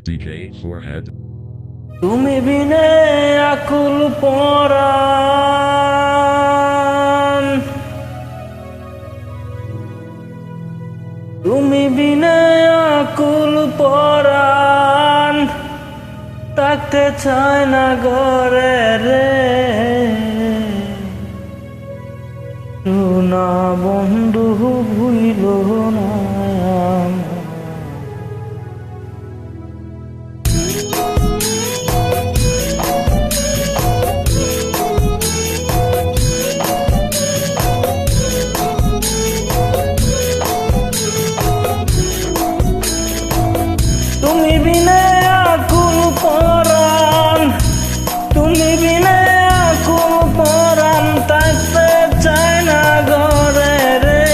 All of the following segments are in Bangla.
DJ Forehead. তুমি বিনে আকুল পরাণ, তুমি বিনে আকুল পরাণ, থাকতে চায় না ঘরে রে। না বন্ধু ভুইল না তুমি বিনে আকুল পরাণ, তুমি বিনে আকুল পরাণ, থাকতে চায় না ঘরে রে।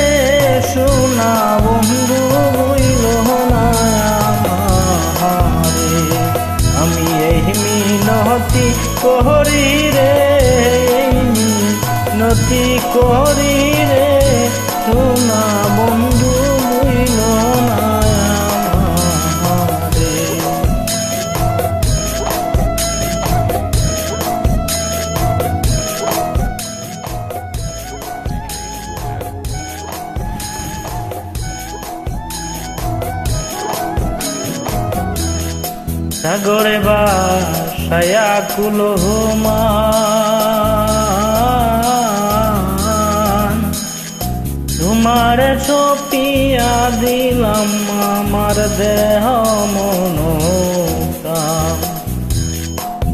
সোনা বন্ধু বইল না আমারে, আমি এই মিনতি করি রে, মিনতি করি রে। সোনা বন্ধু বইল না সাগরে বাসায় আকুল মান, তোমার ছপিয়া দিলাম আমার দেহ মন প্রাণ।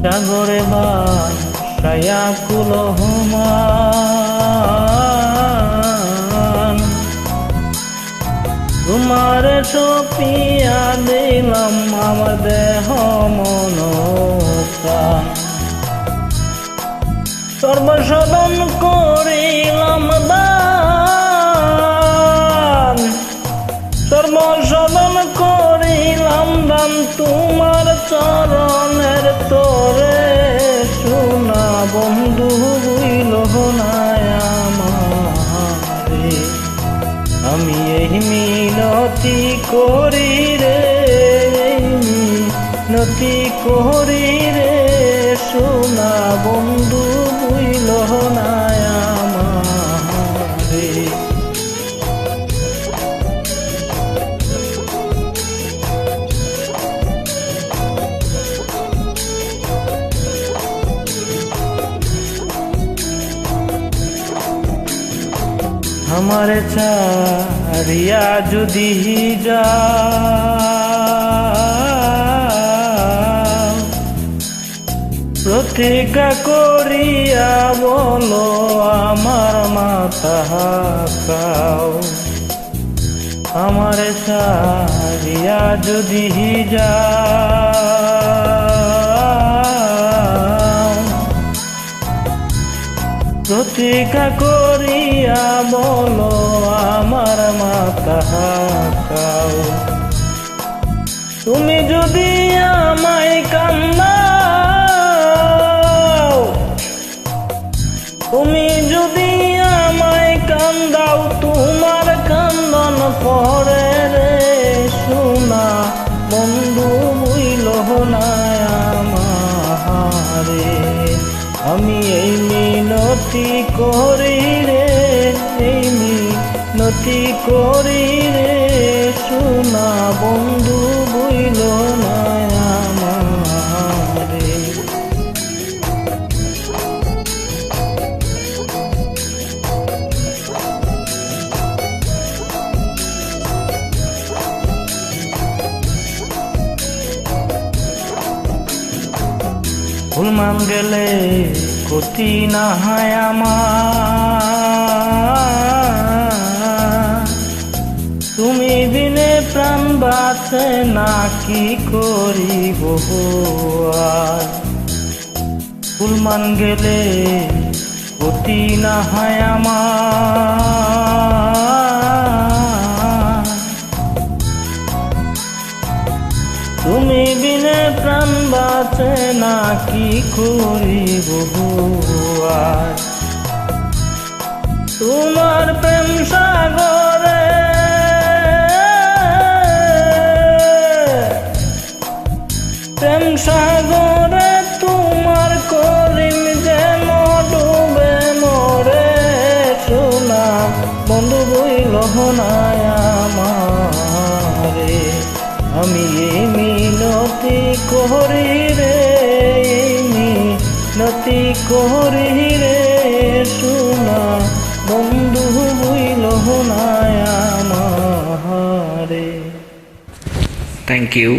সাগরে বাসায় আকুল মান, তোমার ছপিয়া দিলাম আমার দেহ মন প্রাণ। সর্বসাধন করিলাম দান, সর্বসাধন করিলাম দান তোমার চরণের তোরে। সোনা বন্ধু বুইল না আমারে, আমি এই মিনতি করি রে, মিনতি করি রে। সোনা বন্ধু বুইল না আমারে। আমার চারিয়া যদি যা প্রতিজ্ঞা করিয়া বলো আমার মাথা খাও। আমার চারিয়া যদি যা প্রতিজ্ঞা করিয়া বলো আমার মাথা খাও। তুমি যদি আমায় কান্দাও, তুমি যদি আমায় কান্দাও, তোমার কান্দন পরে রে। সোনা বন্ধু বুইল না আমারে, আমি এই মিনতি করি রে, এই মিনতি করি রে। সোনা বন্ধু বুইল না আমারে। ফুল মান গেলে ক্ষতি না হয় আমার, তুমি বিনে প্রাণ বাঁচে না কি করিব আর। ফুল মান গেলে ক্ষতি না হয় আমার, তুমি বিনে প্রাণ বাঁচে না কি করিব আর। তোমার প্রেম সাগরে প্রেম সাগরে তোমার কলিম যেন ডুবে মরে সোনা বন্ধু বইল না আমারে আমি এই মিনতি করি রে মিনতি করি রে সোনা বন্ধু বইল না আমারে। Thank you.